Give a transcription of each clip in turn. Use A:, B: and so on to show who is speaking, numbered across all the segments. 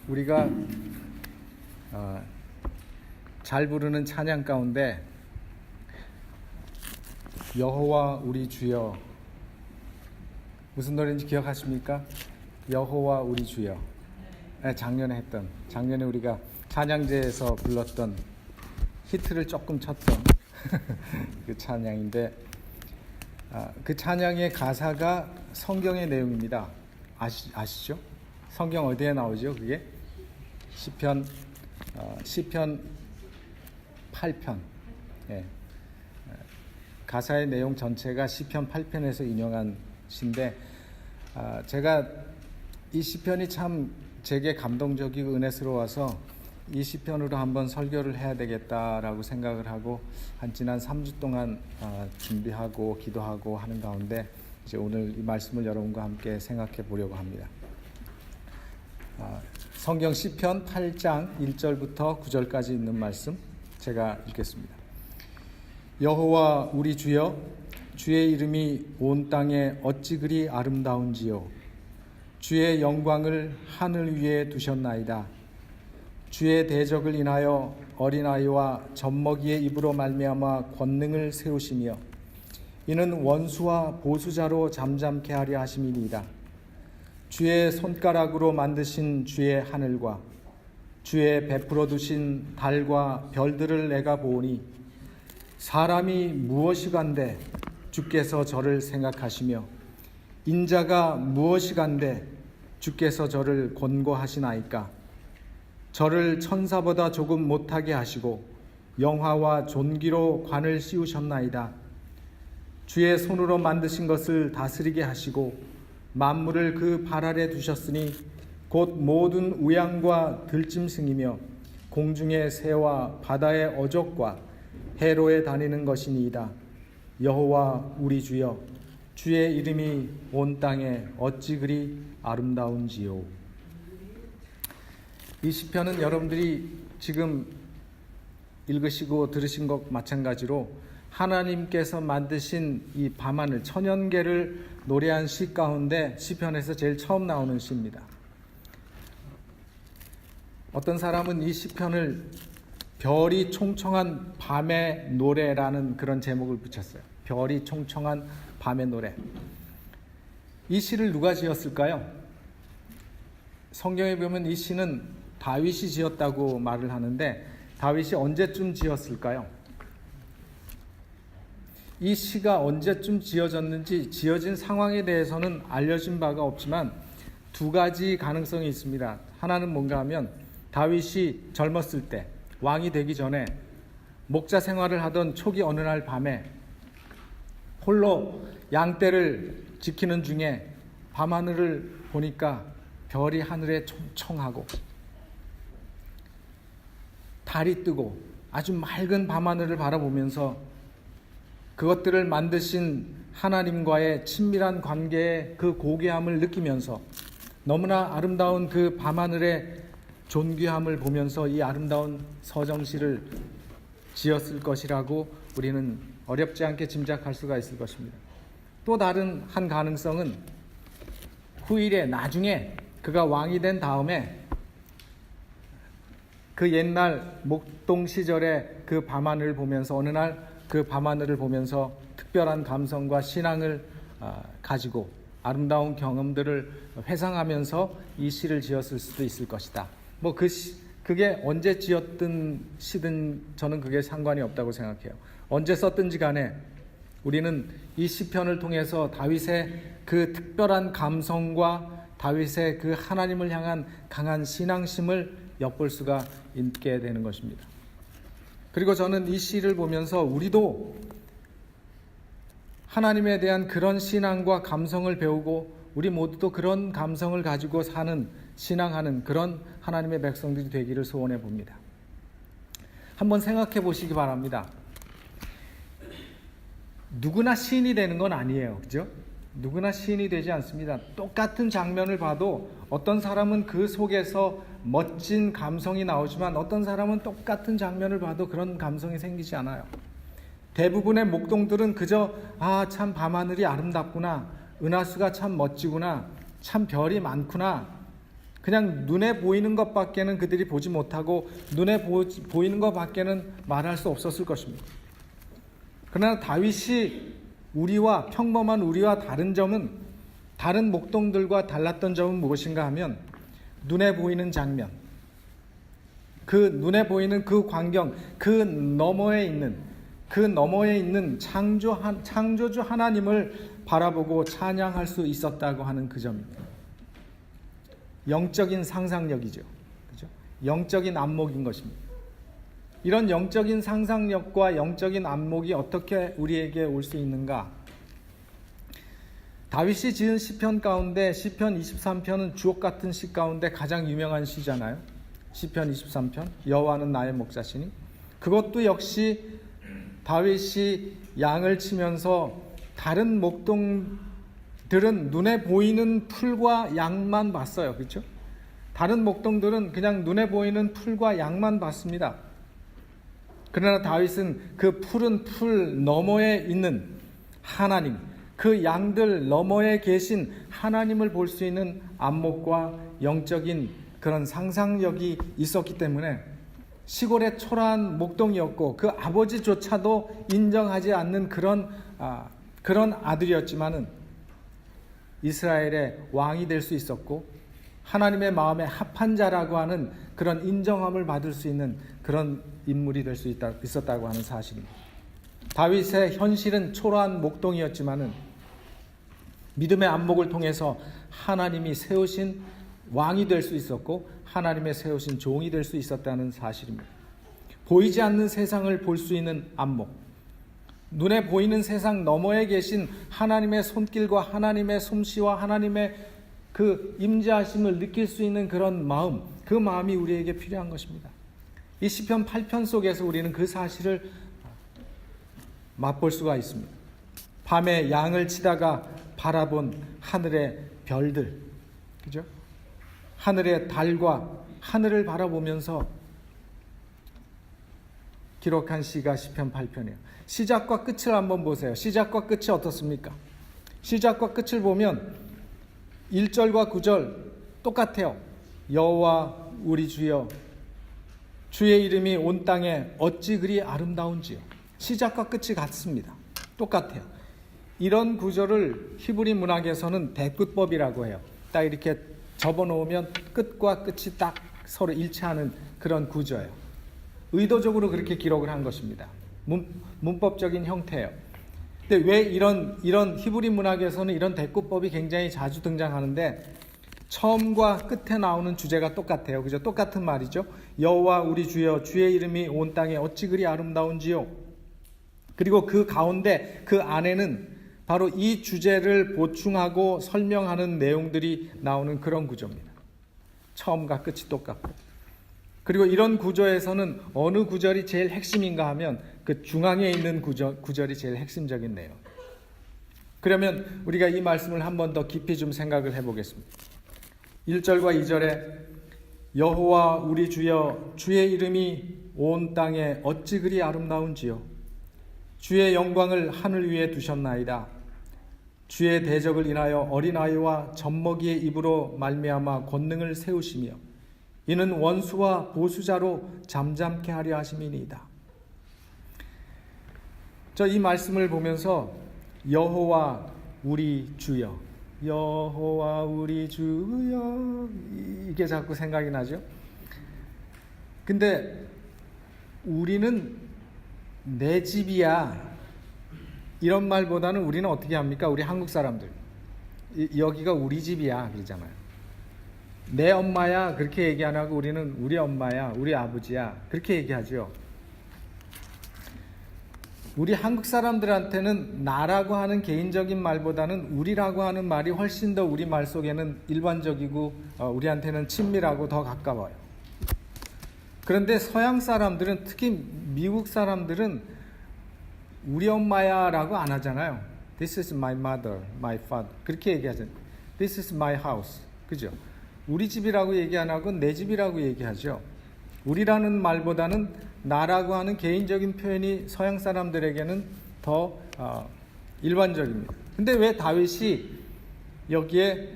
A: 우리가 잘 부르는 찬양 가운데 여호와 우리 주여, 무슨 노래인지 기억하십니까? 여호와 우리 주여. 작년에 우리가 찬양제에서 불렀던, 히트를 조금 쳤던 그 찬양인데, 그 찬양의 가사가 성경의 내용입니다. 아시죠? 성경 어디에 나오죠? 그게 시편 8편. 가사의 내용 전체가 시편 8편에서 인용한 시인데, 제가 이 시편이 참 제게 감동적이고 은혜스러워서 이 시편으로 한번 설교를 해야 되겠다라고 생각을 하고 지난 3주 동안 준비하고 기도하고 하는 가운데 이제 오늘 이 말씀을 여러분과 함께 생각해 보려고 합니다. 성경 시편 8장 1절부터 9절까지 있는 말씀 제가 읽겠습니다. 여호와 우리 주여, 주의 이름이 온 땅에 어찌 그리 아름다운지요. 주의 영광을 하늘 위에 두셨나이다. 주의 대적을 인하여 어린아이와 젖먹이의 입으로 말미암아 권능을 세우시며 이는 원수와 보수자로 잠잠케 하려 하심이니이다. 주의 손가락으로 만드신 주의 하늘과 주의 베풀어 두신 달과 별들을 내가 보오니 사람이 무엇이간데 주께서 저를 생각하시며 인자가 무엇이간데 주께서 저를 권고하시나이까. 저를 천사보다 조금 못하게 하시고 영화와 존귀로 관을 씌우셨나이다. 주의 손으로 만드신 것을 다스리게 하시고 만물을 그 발 아래 두셨으니 곧 모든 우양과 들짐승이며 공중의 새와 바다의 어족과 해로에 다니는 것이니이다. 여호와 우리 주여, 주의 이름이 온 땅에 어찌 그리 아름다운지요. 이 시편은 여러분들이 지금 읽으시고 들으신 것 마찬가지로 하나님께서 만드신 이 밤하늘, 천연계를 노래한 시 가운데 시편에서 제일 처음 나오는 시입니다. 어떤 사람은 이 시편을 별이 총총한 밤의 노래라는 그런 제목을 붙였어요. 별이 총총한 밤의 노래. 이 시를 누가 지었을까요? 성경에 보면 이 시는 다윗이 지었다고 말을 하는데, 다윗이 언제쯤 지었을까요? 이 시가 언제쯤 지어졌는지 지어진 상황에 대해서는 알려진 바가 없지만 두 가지 가능성이 있습니다. 하나는 뭔가 하면 다윗이 젊었을 때, 왕이 되기 전에 목자 생활을 하던 초기 어느 날 밤에 홀로 양떼를 지키는 중에 밤하늘을 보니까 별이 하늘에 총총하고 달이 뜨고 아주 맑은 밤하늘을 바라보면서 그것들을 만드신 하나님과의 친밀한 관계의 그 고귀함을 느끼면서 너무나 아름다운 그 밤하늘의 존귀함을 보면서 이 아름다운 서정시를 지었을 것이라고 우리는 어렵지 않게 짐작할 수가 있을 것입니다. 또 다른 한 가능성은 후일에, 나중에 그가 왕이 된 다음에 그 옛날 목동 시절의 그 밤하늘을 보면서 어느 날 그 밤하늘을 보면서 특별한 감성과 신앙을 가지고 아름다운 경험들을 회상하면서 이 시를 지었을 수도 있을 것이다. 그게 언제 지었든 시든 저는 그게 상관이 없다고 생각해요. 언제 썼든지 간에 우리는 이 시편을 통해서 다윗의 그 특별한 감성과 다윗의 그 하나님을 향한 강한 신앙심을 엿볼 수가 있게 되는 것입니다. 그리고 저는 이 시를 보면서 우리도 하나님에 대한 그런 신앙과 감성을 배우고 우리 모두도 그런 감성을 가지고 사는, 신앙하는 그런 하나님의 백성들이 되기를 소원해 봅니다. 한번 생각해 보시기 바랍니다. 누구나 시인이 되는 건 아니에요. 그죠? 누구나 시인이 되지 않습니다. 똑같은 장면을 봐도 어떤 사람은 그 속에서 멋진 감성이 나오지만 어떤 사람은 똑같은 장면을 봐도 그런 감성이 생기지 않아요. 대부분의 목동들은 그저 참 밤하늘이 아름답구나, 은하수가 참 멋지구나, 참 별이 많구나, 그냥 눈에 보이는 것밖에는 그들이 보지 못하고 눈에 보이는 것밖에는 말할 수 없었을 것입니다. 그러나 다윗이 평범한 우리와 다른 점은, 다른 목동들과 달랐던 점은 무엇인가 하면 눈에 보이는 장면, 그 눈에 보이는 그 광경, 그 너머에 있는 창조주 하나님을 바라보고 찬양할 수 있었다고 하는 그 점입니다. 영적인 상상력이죠. 그죠? 영적인 안목인 것입니다. 이런 영적인 상상력과 영적인 안목이 어떻게 우리에게 올 수 있는가? 다윗이 지은 시편 가운데 시편 23편은 주옥 같은 시 가운데 가장 유명한 시잖아요. 시편 23편, 여호와는 나의 목자시니. 그것도 역시 다윗이 양을 치면서 다른 목동들은 눈에 보이는 풀과 양만 봤어요. 그렇죠? 다른 목동들은 그냥 눈에 보이는 풀과 양만 봤습니다. 그러나 다윗은 그 푸른 풀 너머에 있는 하나님, 그 양들 너머에 계신 하나님을 볼 수 있는 안목과 영적인 그런 상상력이 있었기 때문에 시골의 초라한 목동이었고 그 아버지조차도 인정하지 않는 그런 아들이었지만은 이스라엘의 왕이 될 수 있었고 하나님의 마음에 합한 자라고 하는 그런 인정함을 받을 수 있는 그런 인물이 될 수 있었다고 하는 사실입니다. 다윗의 현실은 초라한 목동이었지만은 믿음의 안목을 통해서 하나님이 세우신 왕이 될 수 있었고 하나님의 세우신 종이 될 수 있었다는 사실입니다. 보이지 않는 세상을 볼 수 있는 안목, 눈에 보이는 세상 너머에 계신 하나님의 손길과 하나님의 솜씨와 하나님의 그 임재하심을 느낄 수 있는 그런 마음, 그 마음이 우리에게 필요한 것입니다. 이 시편 8편 속에서 우리는 그 사실을 맛볼 수가 있습니다. 밤에 양을 치다가 바라본 하늘의 별들, 그죠? 하늘의 달과 하늘을 바라보면서 기록한 시가 시편 8편이에요. 시작과 끝을 한번 보세요. 시작과 끝이 어떻습니까? 시작과 끝을 보면 1절과 9절 똑같아요. 여호와 우리 주여, 주의 이름이 온 땅에 어찌 그리 아름다운지요. 시작과 끝이 같습니다. 똑같아요. 이런 구절을 히브리 문학에서는 대끝법이라고 해요. 딱 이렇게 접어놓으면 끝과 끝이 딱 서로 일치하는 그런 구조예요. 의도적으로 그렇게 기록을 한 것입니다. 문법적인 형태예요. 근데 왜 이런 히브리 문학에서는 이런 대끝법이 굉장히 자주 등장하는데 처음과 끝에 나오는 주제가 똑같아요. 그죠? 똑같은 말이죠. 여호와 우리 주여, 주의 이름이 온 땅에 어찌 그리 아름다운지요. 그리고 그 가운데 그 안에는 바로 이 주제를 보충하고 설명하는 내용들이 나오는 그런 구조입니다. 처음과 끝이 똑같고. 그리고 이런 구조에서는 어느 구절이 제일 핵심인가 하면 그 중앙에 있는 구절이 제일 핵심적인 내용. 그러면 우리가 이 말씀을 한 번 더 깊이 좀 생각을 해보겠습니다. 1절과 2절에 여호와 우리 주여, 주의 이름이 온 땅에 어찌 그리 아름다운지요. 주의 영광을 하늘 위에 두셨나이다. 주의 대적을 인하여 어린아이와 젖먹이의 입으로 말미암아 권능을 세우시며 이는 원수와 보수자로 잠잠케 하려 하심이니이다. 이 말씀을 보면서 여호와 우리 주여, 여호와 우리 주여, 이게 자꾸 생각이 나죠. 근데 우리는 내 집이야 이런 말보다는 우리는 어떻게 합니까? 우리 한국 사람들 여기가 우리 집이야 그러잖아요. 내 엄마야 그렇게 얘기 안 하고 우리는 우리 엄마야, 우리 아버지야 그렇게 얘기하죠. 우리 한국 사람들한테는 나라고 하는 개인적인 말보다는 우리라고 하는 말이 훨씬 더 우리 말 속에는 일반적이고 우리한테는 친밀하고 더 가까워요. 그런데 서양 사람들은, 특히 미국 사람들은 우리 엄마야 라고 안 하잖아요. This is my mother, my father 그렇게 얘기하잖아요. This is my house, 그죠? 우리 집이라고 얘기 안 하고 내 집이라고 얘기하죠. 우리라는 말보다는 나라고 하는 개인적인 표현이 서양 사람들에게는 더 일반적입니다. 근데 왜 다윗이 여기에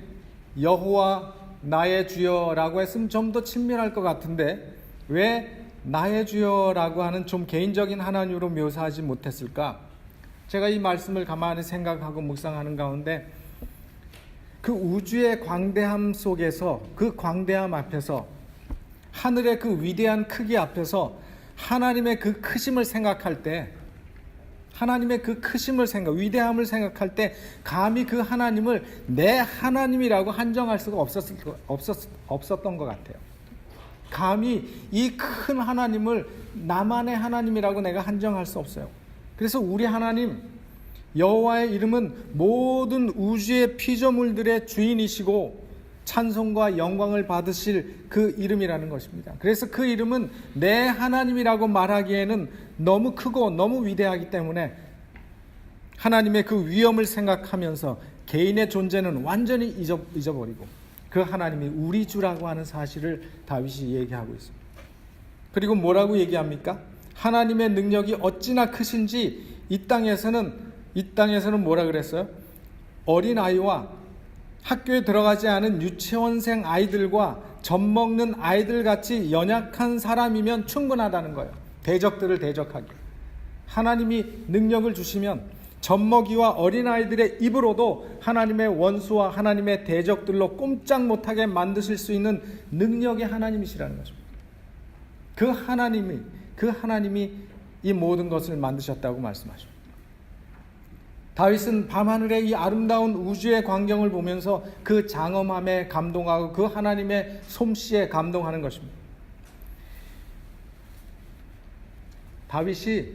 A: 여호와 나의 주여라고 했으면 좀 더 친밀할 것 같은데 왜 나의 주여라고 하는 좀 개인적인 하나님으로 묘사하지 못했을까? 제가 이 말씀을 가만히 생각하고 묵상하는 가운데 그 우주의 광대함 속에서, 그 광대함 앞에서, 하늘의 그 위대한 크기 앞에서 하나님의 그 크심을 생각할 때, 하나님의 그 크심을 위대함을 생각할 때 감히 그 하나님을 내 하나님이라고 한정할 수가 없었던 것 같아요. 감히 이 큰 하나님을 나만의 하나님이라고 내가 한정할 수 없어요. 그래서 우리 하나님 여호와의 이름은 모든 우주의 피조물들의 주인이시고 찬송과 영광을 받으실 그 이름이라는 것입니다. 그래서 그 이름은 내 하나님이라고 말하기에는 너무 크고 너무 위대하기 때문에 하나님의 그 위엄을 생각하면서 개인의 존재는 완전히 잊어버리고 그 하나님이 우리 주라고 하는 사실을 다윗이 얘기하고 있습니다. 그리고 뭐라고 얘기합니까? 하나님의 능력이 어찌나 크신지 이 땅에서는 뭐라 그랬어요? 어린아이와 학교에 들어가지 않은 유치원생 아이들과 젖먹는 아이들같이 연약한 사람이면 충분하다는 거예요. 대적들을 대적하기. 하나님이 능력을 주시면 젖먹이와 어린아이들의 입으로도 하나님의 원수와 하나님의 대적들로 꼼짝 못하게 만드실 수 있는 능력의 하나님이시라는 것입니다. 그 하나님이 이 모든 것을 만드셨다고 말씀하십니다. 다윗은 밤하늘의 이 아름다운 우주의 광경을 보면서 그 장엄함에 감동하고 그 하나님의 솜씨에 감동하는 것입니다. 다윗이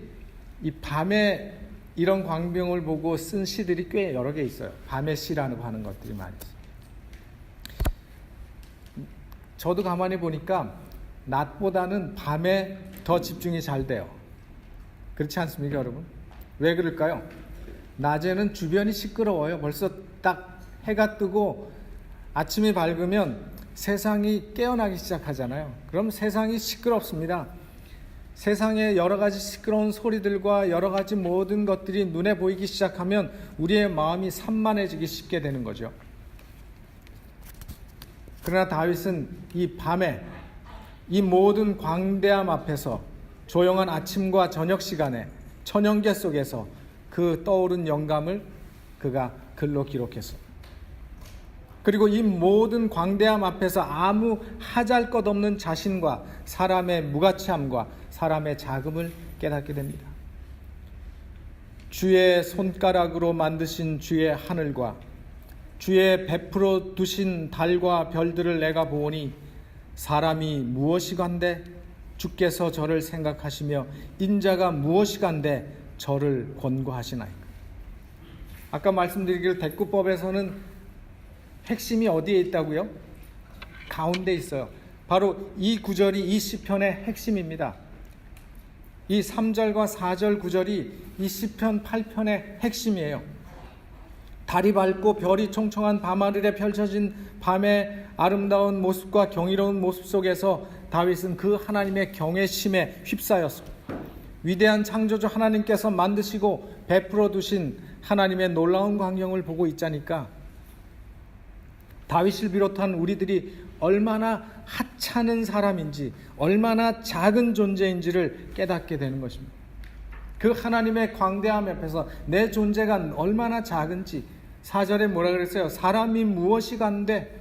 A: 이 밤에 이런 광경을 보고 쓴 시들이 꽤 여러 개 있어요. 밤의 시라고 하는 것들이 많이 있어요. 저도 가만히 보니까 낮보다는 밤에 더 집중이 잘 돼요. 그렇지 않습니까, 여러분? 왜 그럴까요? 낮에는 주변이 시끄러워요. 벌써 딱 해가 뜨고 아침이 밝으면 세상이 깨어나기 시작하잖아요. 그럼 세상이 시끄럽습니다. 세상에 여러 가지 시끄러운 소리들과 여러 가지 모든 것들이 눈에 보이기 시작하면 우리의 마음이 산만해지기 쉽게 되는 거죠. 그러나 다윗은 이 밤에 이 모든 광대함 앞에서 조용한 아침과 저녁 시간에 천연계 속에서 그 떠오른 영감을 그가 글로 기록했습니다. 그리고 이 모든 광대함 앞에서 아무 하잘것없는 자신과 사람의 무가치함과 사람의 자금을 깨닫게 됩니다. 주의 손가락으로 만드신 주의 하늘과 주의 베풀어 두신 달과 별들을 내가 보오니 사람이 무엇이간데 주께서 저를 생각하시며 인자가 무엇이간데 저를 권고하시나이까. 아까 말씀드리기를 대꾸법에서는 핵심이 어디에 있다고요? 가운데 있어요. 바로 이 구절이 이 시편의 핵심입니다. 이 3절과 4절 구절이 이 시편 8편의 핵심이에요. 달이 밝고 별이 총총한 밤하늘에 펼쳐진 밤의 아름다운 모습과 경이로운 모습 속에서 다윗은 그 하나님의 경외심에 휩싸였습니다. 위대한 창조주 하나님께서 만드시고 베풀어 두신 하나님의 놀라운 광경을 보고 있자니까 다윗을 비롯한 우리들이 얼마나 하찮은 사람인지, 얼마나 작은 존재인지를 깨닫게 되는 것입니다. 그 하나님의 광대함 앞에서 내 존재가 얼마나 작은지. 4절에 뭐라 그랬어요? 사람이 무엇이간데,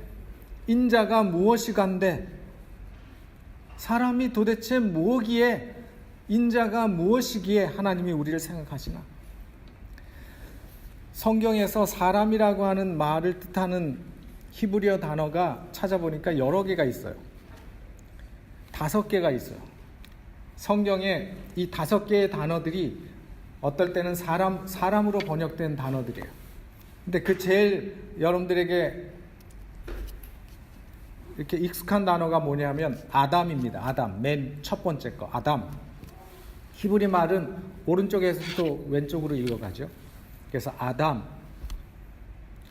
A: 인자가 무엇이간데, 사람이 도대체 뭐기에, 인자가 무엇이기에 하나님이 우리를 생각하시나? 성경에서 사람이라고 하는 말을 뜻하는 히브리어 단어가 찾아보니까 여러 개가 있어요. 5개가 있어요. 성경에 이 5개의 단어들이 어떨 때는 사람으로 번역된 단어들이에요. 근데 그 제일 여러분들에게 이렇게 익숙한 단어가 뭐냐면 아담입니다. 아담, 맨 첫 번째 거 아담. 히브리 말은 오른쪽에서부터 왼쪽으로 읽어가죠. 그래서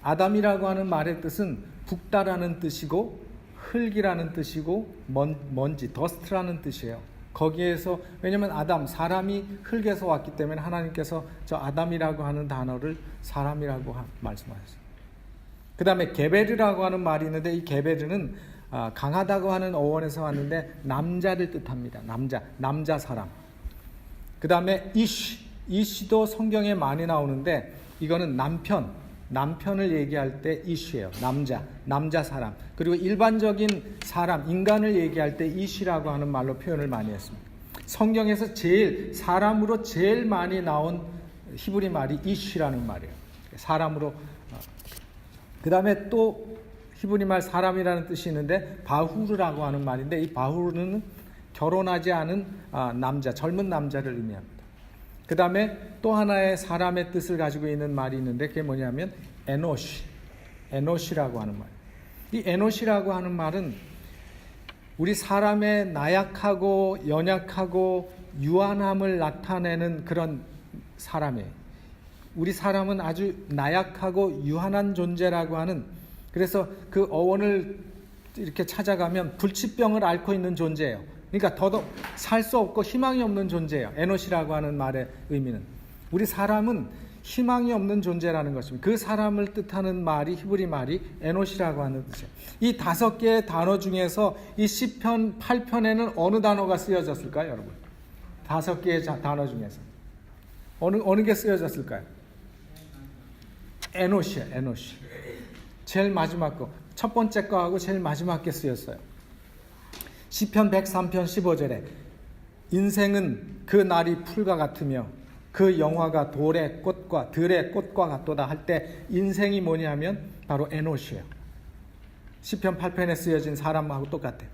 A: 아담이라고 하는 말의 뜻은 붓다라는 뜻이고 흙이라는 뜻이고 먼지, 더스트라는 뜻이에요. 거기에서 왜냐하면 아담, 사람이 흙에서 왔기 때문에 하나님께서 저 아담이라고 하는 단어를 사람이라고 말씀하셨어요. 그 다음에 게베르라고 하는 말이 있는데 이 게베르는 강하다고 하는 어원에서 왔는데 남자를 뜻합니다. 남자 사람. 그 다음에 이시도 성경에 많이 나오는데 이거는 남편을 얘기할 때 이시예요. 남자 사람. 그리고 일반적인 사람, 인간을 얘기할 때 이시라고 하는 말로 표현을 많이 했습니다. 성경에서 사람으로 제일 많이 나온 히브리 말이 이시라는 말이에요. 사람으로. 그 다음에 또 히브리 말 사람이라는 뜻이 있는데 바후르라고 하는 말인데 이 바후르는 결혼하지 않은 젊은 남자를 의미합니다. 그 다음에 또 하나의 사람의 뜻을 가지고 있는 말이 있는데 그게 뭐냐면 에노시라고 하는 말. 이 에노시라고 하는 말은 우리 사람의 나약하고 연약하고 유한함을 나타내는 그런 사람이에요. 우리 사람은 아주 나약하고 유한한 존재라고 하는, 그래서 그 어원을 이렇게 찾아가면 불치병을 앓고 있는 존재예요. 그러니까 더더욱 살 수 없고 희망이 없는 존재예요. 에노시라고 하는 말의 의미는 우리 사람은 희망이 없는 존재라는 것입니다. 그 사람을 뜻하는 말이 히브리 말이 에노시라고 하는 뜻이에요. 이 5개의 단어 중에서 이 시편 8편에는 어느 단어가 쓰여졌을까요, 여러분? 5개의 단어 중에서 어느 게 쓰여졌을까요? 에노시예요. 에노시. 제일 마지막 거, 첫 번째 거하고 제일 마지막 게 쓰였어요. 시편 103편 15절에 인생은 그 날이 풀과 같으며 그 영화가 들의 꽃과 같도다 할 때 인생이 뭐냐면 바로 에노시예요. 시편 8편에 쓰여진 사람하고 똑같아요.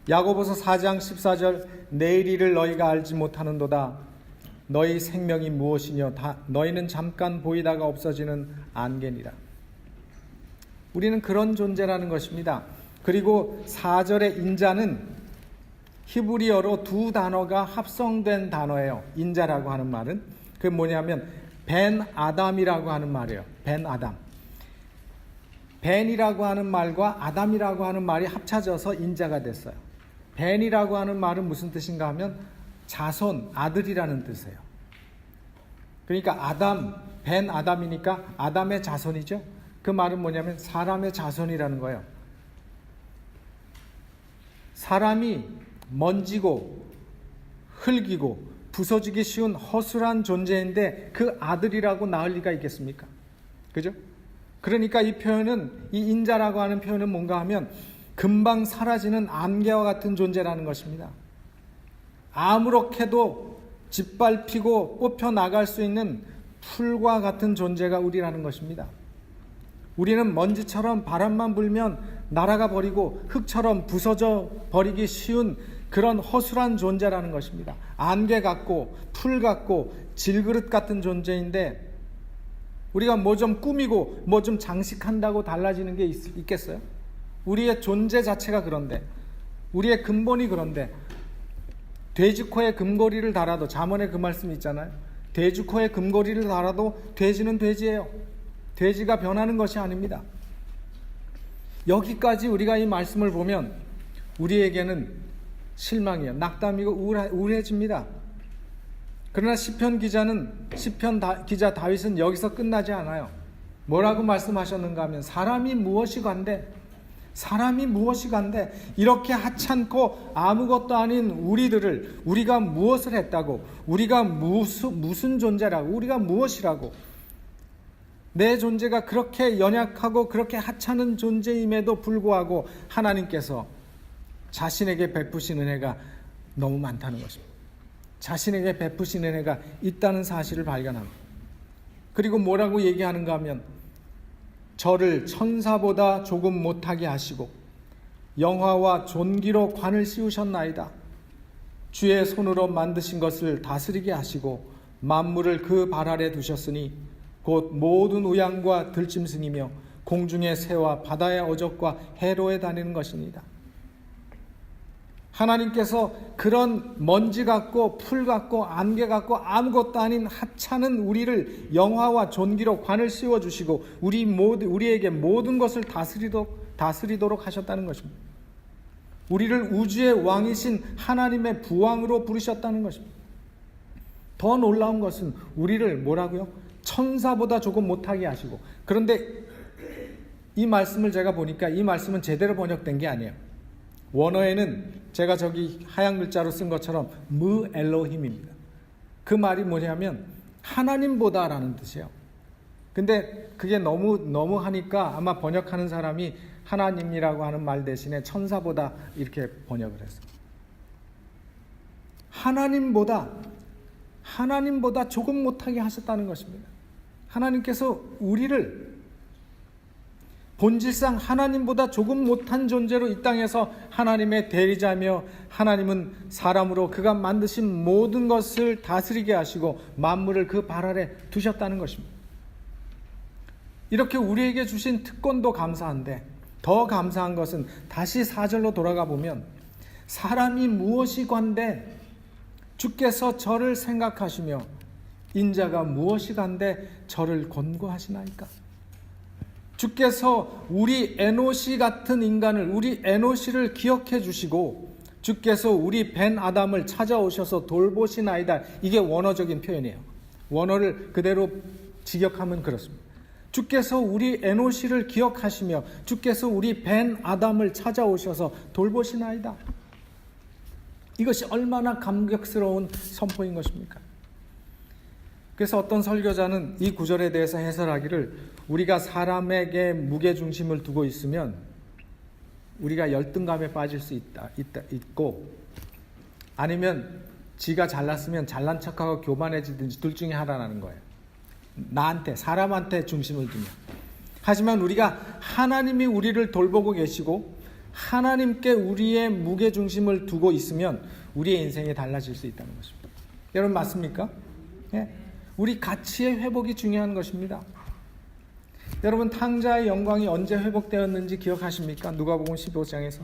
A: 야고보서 4장 14절 내일 일을 너희가 알지 못하는도다. 너희 생명이 무엇이뇨 너희는 잠깐 보이다가 없어지는 안개니라. 우리는 그런 존재라는 것입니다. 그리고 4절의 인자는 히브리어로 2 단어가 합성된 단어예요. 인자라고 하는 말은 그게 뭐냐면 벤 아담이라고 하는 말이에요. 벤 아담. 벤이라고 하는 말과 아담이라고 하는 말이 합쳐져서 인자가 됐어요. 벤이라고 하는 말은 무슨 뜻인가 하면 자손, 아들이라는 뜻이에요. 그러니까 벤 아담이니까 아담의 자손이죠. 그 말은 뭐냐면 사람의 자손이라는 거예요. 사람이 먼지고 흙이고 부서지기 쉬운 허술한 존재인데 그 아들이라고 낳을 리가 있겠습니까? 그죠? 그러니까 이 인자라고 하는 표현은 뭔가 하면 금방 사라지는 안개와 같은 존재라는 것입니다. 아무렇게도 짓밟히고 뽑혀 나갈 수 있는 풀과 같은 존재가 우리라는 것입니다. 우리는 먼지처럼 바람만 불면 날아가 버리고 흙처럼 부서져 버리기 쉬운 그런 허술한 존재라는 것입니다. 안개 같고 풀 같고 질그릇 같은 존재인데 우리가 뭐 좀 꾸미고 뭐 좀 장식한다고 달라지는 게 있겠어요? 우리의 존재 자체가 그런데, 우리의 근본이 그런데, 돼지 코에 금고리를 달아도, 잠언에 그 말씀이 있잖아요. 돼지 코에 금고리를 달아도 돼지는 돼지예요. 돼지가 변하는 것이 아닙니다. 여기까지 우리가 이 말씀을 보면 우리에게는 실망이에요. 낙담이고 우울해집니다. 그러나 시편 기자 다윗은 여기서 끝나지 않아요. 뭐라고 말씀하셨는가 하면 사람이 무엇이 간데 이렇게 하찮고 아무것도 아닌 우리들을 우리가 무엇을 했다고, 우리가 무슨 존재라고, 우리가 무엇이라고, 내 존재가 그렇게 연약하고 그렇게 하찮은 존재임에도 불구하고 하나님께서 자신에게 베푸신 은혜가 너무 많다는 것입니다. 자신에게 베푸신 은혜가 있다는 사실을 발견합니다. 그리고 뭐라고 얘기하는가 하면 저를 천사보다 조금 못하게 하시고 영화와 존귀로 관을 씌우셨나이다. 주의 손으로 만드신 것을 다스리게 하시고 만물을 그 발 아래 두셨으니 곧 모든 우양과 들짐승이며 공중의 새와 바다의 어족과 해로에 다니는 것입니다. 하나님께서 그런 먼지 같고 풀 같고 안개 같고 아무것도 아닌 하찮은 우리를 영화와 존귀로 관을 씌워주시고 우리에게 모든 것을 다스리도록 하셨다는 것입니다. 우리를 우주의 왕이신 하나님의 부왕으로 부르셨다는 것입니다. 더 놀라운 것은 우리를 뭐라고요? 천사보다 조금 못하게 하시고, 그런데 이 말씀을 제가 보니까 이 말씀은 제대로 번역된 게 아니에요. 원어에는 제가 저기 하얀 글자로 쓴 것처럼 무 엘로힘입니다. 그 말이 뭐냐면 하나님보다라는 뜻이에요. 근데 그게 너무 하니까 아마 번역하는 사람이 하나님이라고 하는 말 대신에 천사보다 이렇게 번역을 했어요. 하나님보다 조금 못하게 하셨다는 것입니다. 하나님께서 우리를 본질상 하나님보다 조금 못한 존재로 이 땅에서 하나님의 대리자며 하나님은 사람으로 그가 만드신 모든 것을 다스리게 하시고 만물을 그 발 아래 두셨다는 것입니다. 이렇게 우리에게 주신 특권도 감사한데 더 감사한 것은 다시 4절로 돌아가 보면 사람이 무엇이 관대 주께서 저를 생각하시며 인자가 무엇이 간데 저를 권고하시나이까. 주께서 우리 에노시 같은 인간을, 우리 에노시를 기억해 주시고 주께서 우리 벤 아담을 찾아오셔서 돌보시나이다. 이게 원어적인 표현이에요. 원어를 그대로 직역하면 그렇습니다. 주께서 우리 에노시를 기억하시며 주께서 우리 벤 아담을 찾아오셔서 돌보시나이다. 이것이 얼마나 감격스러운 선포인 것입니까? 그래서 어떤 설교자는 이 구절에 대해서 해설하기를 우리가 사람에게 무게중심을 두고 있으면 우리가 열등감에 빠질 수 있고 아니면 지가 잘났으면 잘난 척하고 교만해지든지 둘 중에 하나라는 거예요. 사람한테 중심을 두면. 하지만 우리가 하나님이 우리를 돌보고 계시고 하나님께 우리의 무게중심을 두고 있으면 우리의 인생이 달라질 수 있다는 것입니다. 여러분 맞습니까? 예. 우리 가치의 회복이 중요한 것입니다. 여러분 탕자의 영광이 언제 회복되었는지 기억하십니까? 누가복음 15장에서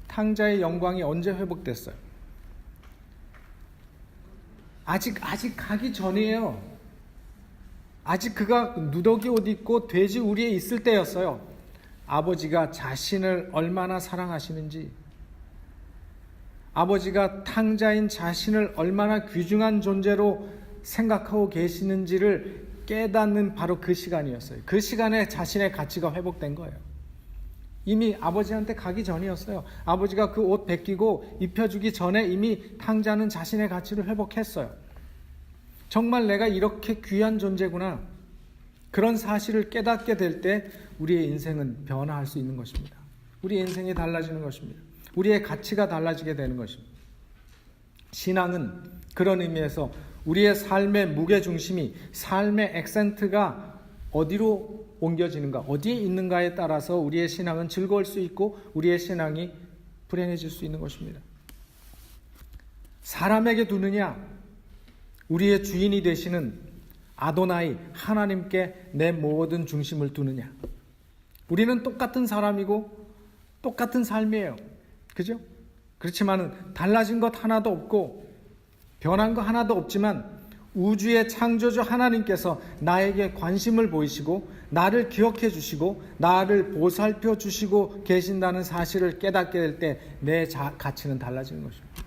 A: 탕자의 영광이 언제 회복됐어요? 아직 가기 전이에요. 아직 그가 누더기 옷 입고 돼지 우리에 있을 때였어요. 아버지가 자신을 얼마나 사랑하시는지, 아버지가 탕자인 자신을 얼마나 귀중한 존재로 생각하고 계시는지를 깨닫는 바로 그 시간이었어요. 그 시간에 자신의 가치가 회복된 거예요. 이미 아버지한테 가기 전이었어요. 아버지가 그 옷 벗기고 입혀주기 전에 이미 탕자는 자신의 가치를 회복했어요. 정말 내가 이렇게 귀한 존재구나. 그런 사실을 깨닫게 될 때 우리의 인생은 변화할 수 있는 것입니다. 우리의 인생이 달라지는 것입니다. 우리의 가치가 달라지게 되는 것입니다. 신앙은 그런 의미에서 우리의 삶의 무게중심이, 삶의 액센트가 어디로 옮겨지는가, 어디에 있는가에 따라서 우리의 신앙은 즐거울 수 있고 우리의 신앙이 불행해질 수 있는 것입니다. 사람에게 두느냐, 우리의 주인이 되시는 아도나이 하나님께 내 모든 중심을 두느냐. 우리는 똑같은 사람이고 똑같은 삶이에요. 그죠? 그렇지만 달라진 것 하나도 없고 변한 거 하나도 없지만 우주의 창조주 하나님께서 나에게 관심을 보이시고 나를 기억해 주시고 나를 보살펴 주시고 계신다는 사실을 깨닫게 될 때 내 가치는 달라지는 것입니다.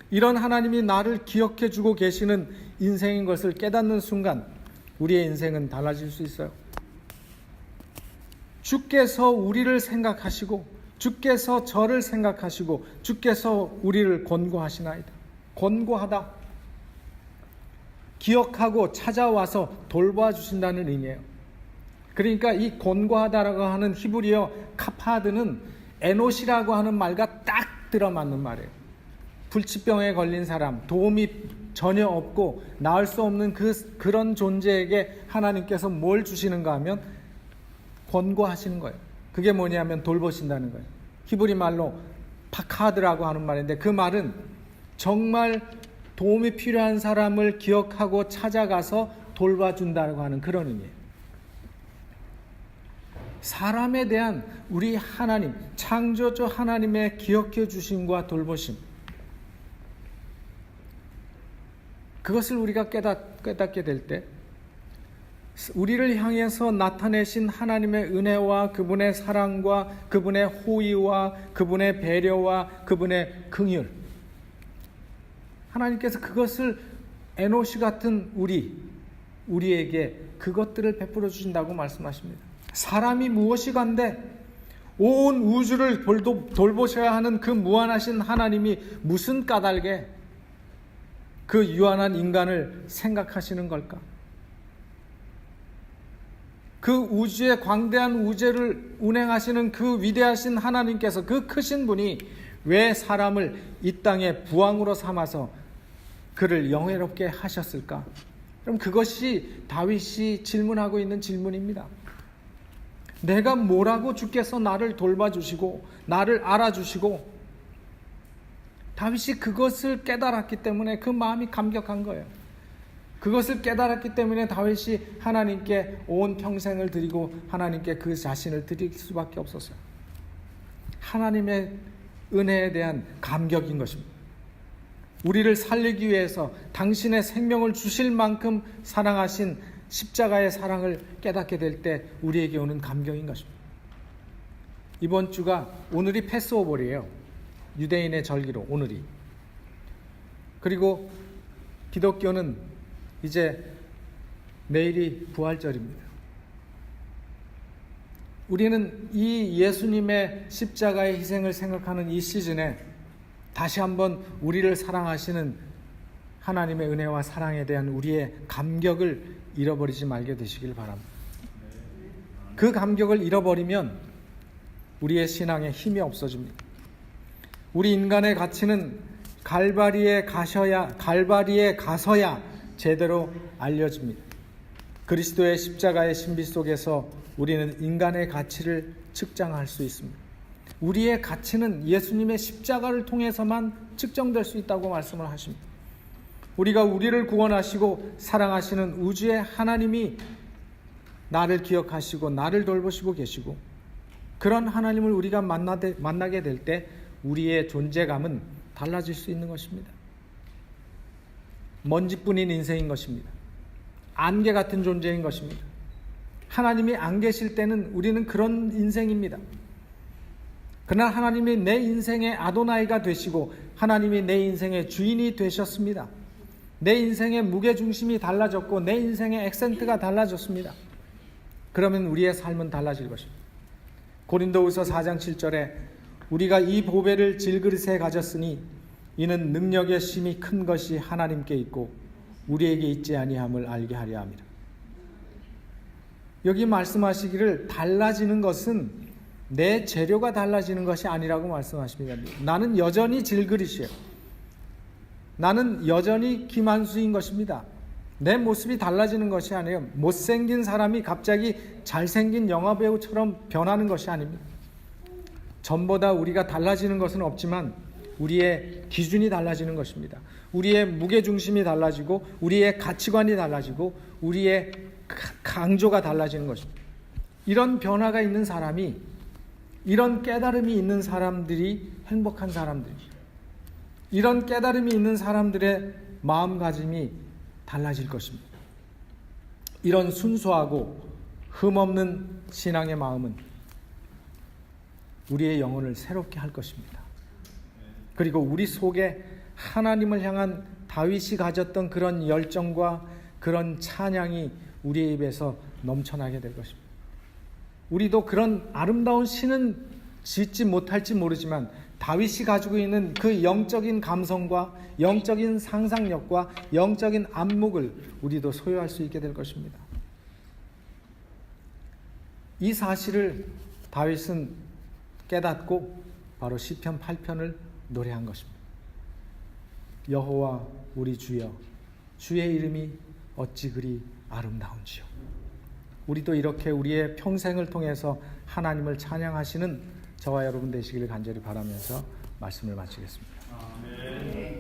A: 이런 하나님이 나를 기억해 주고 계시는 인생인 것을 깨닫는 순간 우리의 인생은 달라질 수 있어요. 주께서 우리를 생각하시고 주께서 저를 생각하시고 주께서 우리를 권고하시나이다. 권고하다, 기억하고 찾아와서 돌봐주신다는 의미예요. 그러니까 이 권고하다라고 하는 히브리어 카파드는 에노시라고 하는 말과 딱 들어맞는 말이에요. 불치병에 걸린 사람, 도움이 전혀 없고 나을 수 없는 그런 존재에게 하나님께서 뭘 주시는가 하면 권고하시는 거예요. 그게 뭐냐면 돌보신다는 거예요. 히브리 말로 파카드라고 하는 말인데 그 말은 정말 도움이 필요한 사람을 기억하고 찾아가서 돌봐준다고 하는 그런 의미예요. 사람에 대한 우리 하나님, 창조주 하나님의 기억해 주심과 돌보심, 그것을 우리가 깨닫게 될 때 우리를 향해서 나타내신 하나님의 은혜와 그분의 사랑과 그분의 호의와 그분의 배려와 그분의 긍휼, 하나님께서 그것을 에노시 같은 우리에게 그것들을 베풀어 주신다고 말씀하십니다. 사람이 무엇이 간데 온 우주를 돌보셔야 하는 그 무한하신 하나님이 무슨 까닭에 그 유한한 인간을 생각하시는 걸까? 그 우주의 광대한 우주를 운행하시는 그 위대하신 하나님께서, 그 크신 분이 왜 사람을 이 땅의 부왕으로 삼아서 그를 영예롭게 하셨을까? 그럼 그것이 다윗이 질문하고 있는 질문입니다. 내가 뭐라고 주께서 나를 돌봐주시고 나를 알아주시고, 다윗이 그것을 깨달았기 때문에 그 마음이 감격한 거예요. 그것을 깨달았기 때문에 다윗이 하나님께 온 평생을 드리고 하나님께 그 자신을 드릴 수밖에 없었어요. 하나님의 은혜에 대한 감격인 것입니다. 우리를 살리기 위해서 당신의 생명을 주실 만큼 사랑하신 십자가의 사랑을 깨닫게 될 때 우리에게 오는 감격인 것입니다. 이번 주가 오늘이 패스오버예요. 유대인의 절기로 오늘이. 그리고 기독교는 이제 내일이 부활절입니다. 우리는 이 예수님의 십자가의 희생을 생각하는 이 시즌에 다시 한번 우리를 사랑하시는 하나님의 은혜와 사랑에 대한 우리의 감격을 잃어버리지 말게 되시길 바랍니다. 그 감격을 잃어버리면 우리의 신앙에 힘이 없어집니다. 우리 인간의 가치는 갈바리에 가서야 제대로 알려집니다. 그리스도의 십자가의 신비 속에서 우리는 인간의 가치를 측정할 수 있습니다. 우리의 가치는 예수님의 십자가를 통해서만 측정될 수 있다고 말씀을 하십니다. 우리가 우리를 구원하시고 사랑하시는 우주의 하나님이 나를 기억하시고 나를 돌보시고 계시고, 그런 하나님을 우리가 만나게 될 때 우리의 존재감은 달라질 수 있는 것입니다. 먼지뿐인 인생인 것입니다. 안개 같은 존재인 것입니다. 하나님이 안 계실 때는 우리는 그런 인생입니다. 그러나 하나님이 내 인생의 아도나이가 되시고 하나님이 내 인생의 주인이 되셨습니다. 내 인생의 무게중심이 달라졌고 내 인생의 액센트가 달라졌습니다. 그러면 우리의 삶은 달라질 것입니다. 고린도후서 4장 7절에 우리가 이 보배를 질그릇에 가졌으니 이는 능력의 심이 큰 것이 하나님께 있고 우리에게 있지 아니함을 알게 하려 함이라. 여기 말씀하시기를 달라지는 것은 내 재료가 달라지는 것이 아니라고 말씀하십니다. 나는 여전히 질그릇이에요. 나는 여전히 김한수인 것입니다. 내 모습이 달라지는 것이 아니에요. 못생긴 사람이 갑자기 잘생긴 영화배우처럼 변하는 것이 아닙니다. 전보다 우리가 달라지는 것은 없지만 우리의 기준이 달라지는 것입니다. 우리의 무게중심이 달라지고 우리의 가치관이 달라지고 우리의 강조가 달라지는 것입니다. 이런 변화가 있는 사람이, 이런 깨달음이 있는 사람들이 행복한 사람들이죠. 이런 깨달음이 있는 사람들의 마음가짐이 달라질 것입니다. 이런 순수하고 흠없는 신앙의 마음은 우리의 영혼을 새롭게 할 것입니다. 그리고 우리 속에 하나님을 향한 다윗이 가졌던 그런 열정과 그런 찬양이 우리의 입에서 넘쳐나게 될 것입니다. 우리도 그런 아름다운 시는 짓지 못할지 모르지만 다윗이 가지고 있는 그 영적인 감성과 영적인 상상력과 영적인 안목을 우리도 소유할 수 있게 될 것입니다. 이 사실을 다윗은 깨닫고 바로 시편 8편을 노래한 것입니다. 여호와 우리 주여, 주의 이름이 어찌 그리 아름다운지요. 우리도 이렇게 우리의 평생을 통해서 하나님을 찬양하시는 저와 여러분 되시기를 간절히 바라면서 말씀을 마치겠습니다. 아멘.